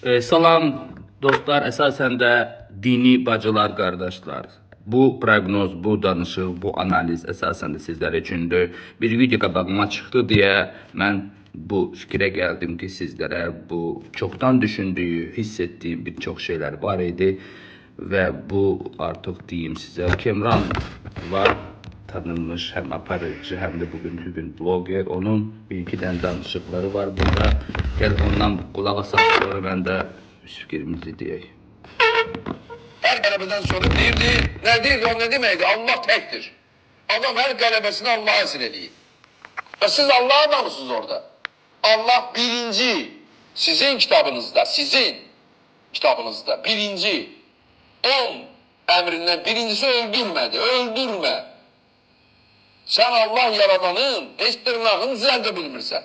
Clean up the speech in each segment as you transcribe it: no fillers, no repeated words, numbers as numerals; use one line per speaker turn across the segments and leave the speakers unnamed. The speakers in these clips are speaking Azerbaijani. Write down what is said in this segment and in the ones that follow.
Salam dostlar, əsasən də dini bacılar, qardaşlar. Bu proqnoz, bu danışıq, bu analiz əsasən də sizlər üçündür. Bir video qabağıma çıxdı deyə mən bu fikrə gəldim ki, sizlərə bu çoxdan düşündüyü, hiss etdiyim bir çox şeylər var idi və bu artıq deyim sizə Kemran var. Tanınmış hem aparıcı hem de bugün blogger. Onun bir iki tane danışıkları var burada. Gel ondan kulak asaq sonra ben de fikrimizi diyeyim.
Her galebeden sonra nedir o ne demekti? Allah tektir. Adam her galebesini Allah'a esir ediyor. Ve siz Allah'a adamısınız orada. Allah birinci. Sizin kitabınızda birinci. 10 emrinden birincisi öldürmedi. Öldürme. Sen Allah yaradanın heç dırnağını düzəldə bilmirsən.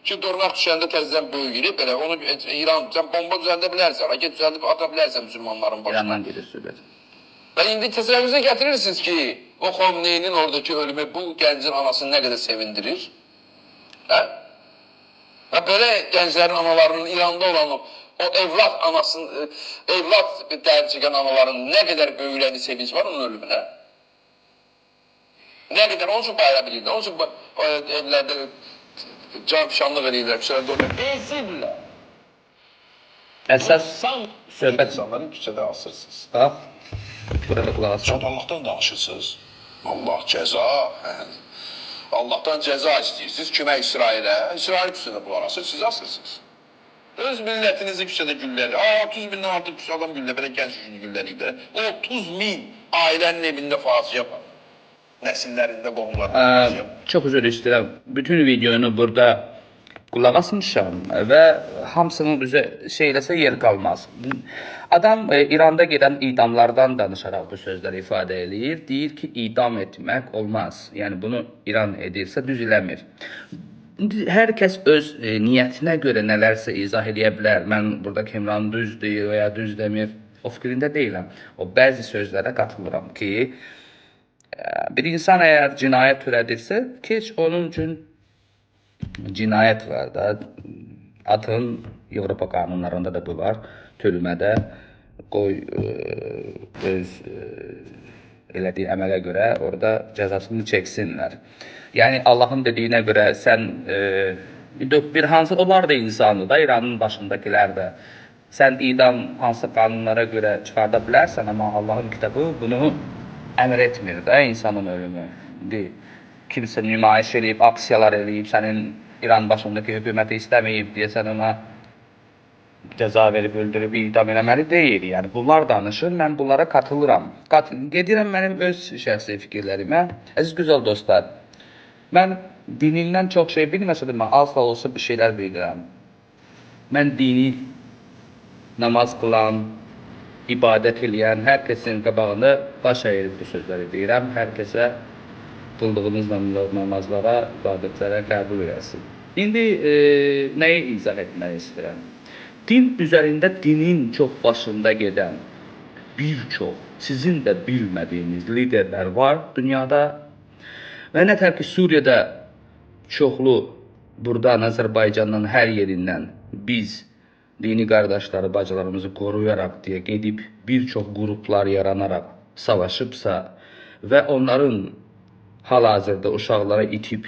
Ki dırnaq düşəndə təzədən böyüyür, belə onu İran, sen bomba düzəldə bilərsən, raket düzəldib ata bilərsən Müslümanların başına.
İrandan gelir söhbət.
Ve indi təsəvvürünüzə gətirirsiniz ki, o Xomneynin oradaki ölümü bu gəncin anasını nə qədər sevindirir. Hə? Və belə gənclərin analarının İranda olan o evlat anasının, evlat dərd çəkən anaların nə qədər böyürəni sevinç var onun ölümünə. Ne kadar onun için bayılabilirler, onun için evlerde can şanlık ediyorlar, küçelerde oluyor. Değilsinler.
Əsas söhbət
İnsanların küçede asırsınız.
bax. Burada kulaq asaq.
Çok Allah'tan danışırsınız. Allah ceza. Allah'tan ceza istiyorsunuz. Kime İsrail'e? İsrail küçede bunlar asır, siz asırsınız. Öz milletinizi küçede gülleri. 30 binden artık adam gülle, böyle genç gülleriyle. 30 bin ailenin evinde facia yapar. Nesillerinde konular.
Çox üzr istəyirəm. Bütün videonu burada qulaq asmışam və hamısının üzə şeyləsə yer qalmaz. Adam İranda gedən idamlardan danışaraq bu sözləri ifadə eləyir. Deyir ki, idam etmək olmaz. Yəni bunu İran edirsə düz eləmir. Hər kəs öz niyyətinə görə nələrsə izah edə bilər. Mən burada Kemran düz deyir və ya düz demir. O fikrində deyiləm. O bəzi sözlərə qatılıram ki, bir insan eğer cinayet törədirsə, keç onun üçün cinayet var da. Atın Avropa qanunlarında da bu var. Türmədə qoy öz elədiyi əmələ görə orada cəzasını çəksinlər. Yəni Allahın dediyinə görə sən bir hansı onlar da insandır da İranın başındakilər də. Sən idam hansı qanunlara görə çıxarda bilərsən, amma Allahın kitabı bunu əmr etmir də insanın ölümü. Kimsə nümayiş edib, aksiyalar edib, sənin İran başındakı hökuməti istəməyib deyə sən ona cəza verib, öldürüb, idam eləməli deyil. Yəni bunlar danışır, mən bunlara katılıram. Gedirəm mənim öz şəxsi fikirlərimə. Əziz gözəl dostlar, mən dinindən çox şey bilməsə də, mən az da olsa bir şeylər bilirəm. Mən dini namaz qılan, ibadət eləyən hər kəsin qabağında baş əyirib bu sözləri deyirəm. Hər kəsə qıldığınız namazlara, ibadətlərə qəbul eləsin. İndi nəyi izah etmək istəyirəm? Din üzərində dinin çox başında gedən bir çox sizin də bilmədiyiniz liderlər var dünyada. Və nətər ki Suriyada çoxlu buradan Azərbaycanın hər yerindən biz dini qardaşları, bacılarımızı qoruyaraq deyə gedib bir çox qruplar yaranaraq savaşıbsa və onların hal-hazırda uşaqlara itib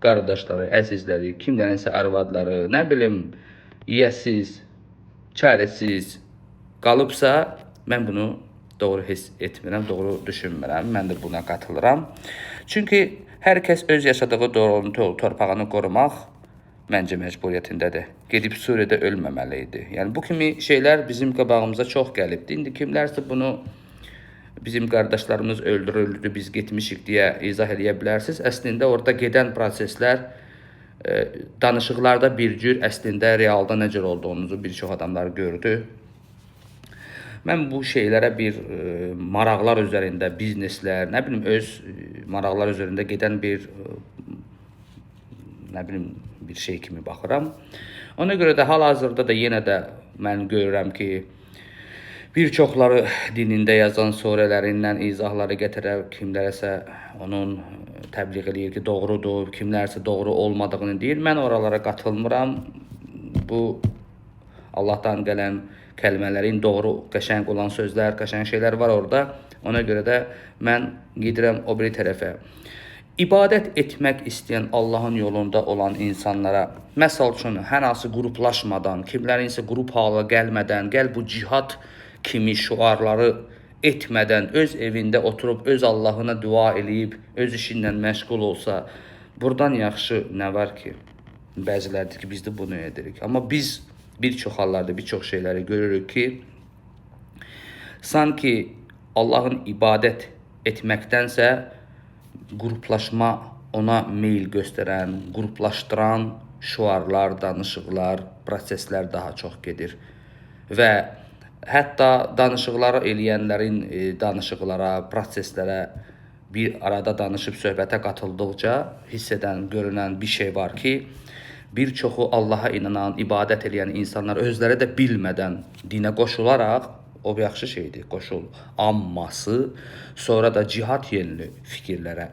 qardaşları, əzizləri, kimlərinsə arvadları, nə bilim, yiyəsiz, çarəsiz qalıbsa, mən bunu doğru hiss etmirəm, doğru düşünmürəm, mən də buna qatılıram. Çünki hər kəs öz yaşadığı doğrultu torpağını qorumaq məncə məcburiyyətindədir. Gedib Suriyada ölməməli idi. Yəni bu kimi şeylər bizim qabağımıza çox gəlibdi. İndi kimlərsə bunu bizim qardaşlarımız öldürüldü, biz getmişik deyə izah edə bilərsiniz. Əslində orada gedən proseslər danışıqlarda bir cür, əslində realda nə cür olduğunuzu bir çox adamlar gördü. Mən bu şeylərə bir maraqlar üzərində, bizneslər, nə bilim öz maraqlar üzərində gedən bir nə bilim bir şey kimi baxıram. Ona görə də hal-hazırda da yenə də mən görürəm ki, bir çoxları dinində yazan surələrindən izahları gətirər, kimlərəsə onun təbliğ edir ki, doğrudur, kimlərsə doğru olmadığını deyir. Mən oralara qatılmıram. Bu Allahdan gələn kəlmələrin doğru, qəşəng olan sözlər, qəşəng şeylər var orada. Ona görə də mən gedirəm o biri tərəfə. İbadət etmək istəyən Allahın yolunda olan insanlara, məsəl üçün hər hansı qruplaşmadan, kimlərinsə qrup hala gəlmədən, gəl bu cihad kimi şüarları etmədən, öz evində oturub, öz Allahına dua eləyib, öz işinlə məşğul olsa, buradan yaxşı nə var ki? Bəzilərdir ki, biz də bunu edirik. Amma biz bir çox hallarda, bir çox şeyləri görürük ki, sanki Allahın ibadət etməkdənsə, qruplaşma ona meyil göstərən, qruplaşdıran şüarlar, danışıqlar, proseslər daha çox gedir. Və hətta danışıqları eləyənlərin danışıqlara, proseslərə bir arada danışıb söhbətə qatıldıqca hiss edən, görünən bir şey var ki, bir çoxu Allaha inanan, ibadət edən insanlar özləri də bilmədən dinə qoşularaq, o bir yaxşı şeydir, qoşul. Amması sonra da cihad yönlü fikirlərə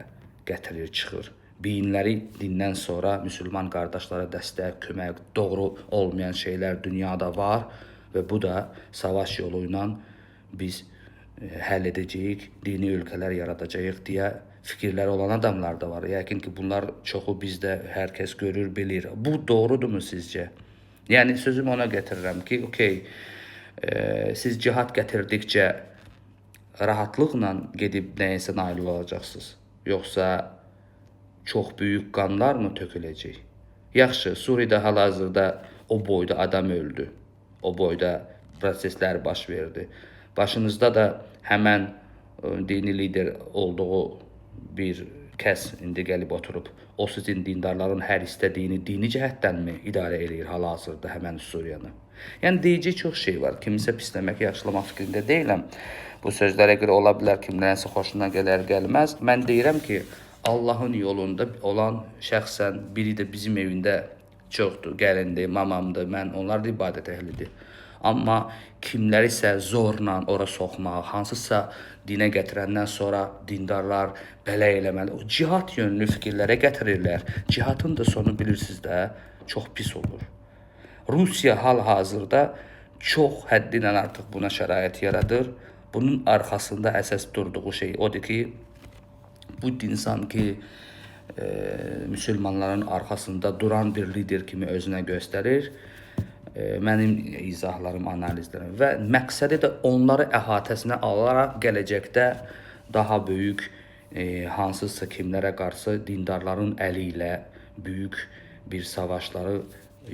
gətirir, çıxır. Beyinləri dindən sonra müsəlman qardaşlara dəstək, kömək, doğru olmayan şeylər dünyada var və bu da savaş yolu ilə biz həll edəcəyik, dini ölkələr yaradacağıq deyə fikirləri olan adamlar da var. Yəqin ki, bunlar çoxu bizdə hər kəs görür, bilir. Bu doğrudurmu sizcə? Yəni sözümü ona gətirirəm ki, okey, siz cihad gətirdikcə rahatlıqla gedib nəyəsə nail olacaqsınız. Yoxsa çox böyük qanlar mı töküləcək? Yaxşı, Suriyada hal-hazırda o boyda adam öldü. O boyda proseslər baş verdi. Başınızda da həmən dini lider olduğu bir kəs indi gəlib oturub. O sizin dindarların hər istədiyini dini cəhətdənmi idarə eləyir hal-hazırda həmən Suriyanı? Yəni deyəcək çox şey var. Kimisə pisləmək, yaxşılamaq fikrində deyiləm. Bu sözlərə görə ola bilər, kimlərsə xoşuna gələr, gəlməz. Mən deyirəm ki, Allahın yolunda olan şəxsən biri də bizim evində çoxdur, gəlindir, mamamdır, mən onlar da ibadət əhlidir. Amma kimlərisə zorla ora soxmaq, hansısa dinə gətirəndən sonra dindarlar belə eləməli, o cihad yönlü fikirlərə gətirirlər. Cihadın da sonu bilirsiniz də, çox pis olur. Rusiya hal-hazırda çox həddindən artıq buna şərait yaradır. Bunun arxasında əsas durduğu şey odur ki, bu insan ki, müsəlmanların arxasında duran bir lider kimi özünə göstərir. Mənim izahlarım, analizlərim və məqsədi də onları əhatəsinə alaraq gələcəkdə daha böyük hansısa kimlərə qarşı dindarların əli ilə böyük bir savaşları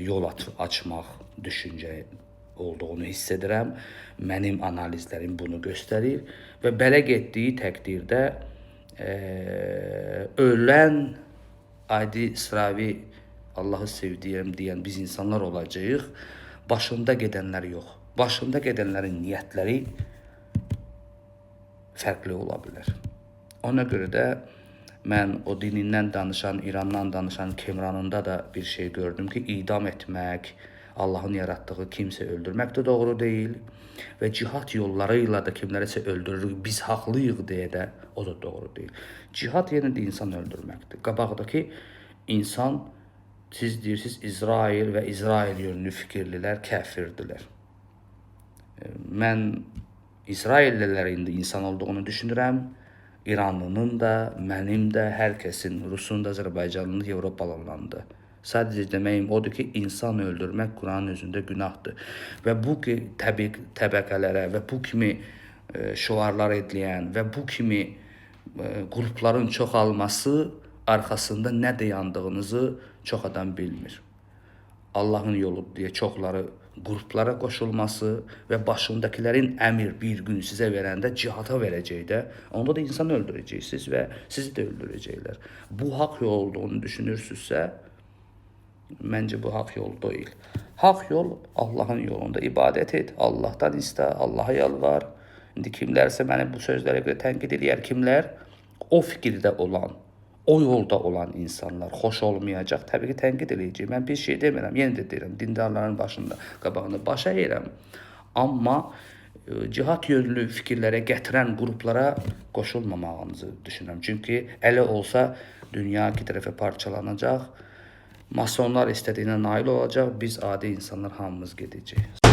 yol açmaq düşüncə olduğunu hiss edirəm. Mənim analizlərim bunu göstərir və belə getdiyi təqdirdə ölən adi sıravi Allahı sevdiyəm deyən biz insanlar olacağıq. Başında gedənlər yox. Başında gedənlərin niyyətləri fərqli ola bilər. Ona görə də mən o dinindən danışan, İrandan danışan Kemranında da bir şey gördüm ki, idam etmək, Allahın yaratdığı kimsə öldürmək də doğru deyil və cihad yolları ilə də kimlərisə öldürürük, biz haqlıyıq deyə də o da doğru deyil. Cihad yenə də insan öldürməkdir. Qabaqdakı insan, siz deyirsiniz, İsrail və İsrail yönlü fikirlilər kəfirdilər. Mən İsraillilərin də insan olduğunu düşünürəm. İranlının da, mənim də, hər kəsin, Rusun da, Azərbaycanlının da, Avropalının da. Sadəcə deməyim odur ki, insan öldürmək Quranın özündə günahdır. Və bu ki, təbəqələrə və bu kimi şüarlar edilən və bu kimi qrupların çoxalması arxasında nə dayandığınızı çox adam bilmir. Allahın yolu deyə çoxları qruplara qoşulması və başındakilərin əmir bir gün sizə verəndə cihada verəcək də, onda da insan öldürəcəksiniz və sizi də öldürəcəklər. Bu haqq yol olduğunu düşünürsünüzsə, məncə bu haqq yol deyil. Haqq yol Allahın yolunda ibadət et, Allahdan istə, Allaha yalvar. İndi kimlərsə məni bu sözlərə görə tənqid edir, kimlər o fikirdə olan, o yolda olan insanlar xoş olmayacaq, təbii ki, tənqid edəcək. Mən bir şey demirəm, yenə də deyirəm, dindarların başında, qabağında baş əyirəm. Amma cihad yönlü fikirlərə gətirən qruplara qoşulmamağınızı düşünürəm. Çünki elə olsa dünya iki tərəfə parçalanacaq. Masonlar istədiyinə nail olacaq, biz adi insanlar hamımız gedəcəyik.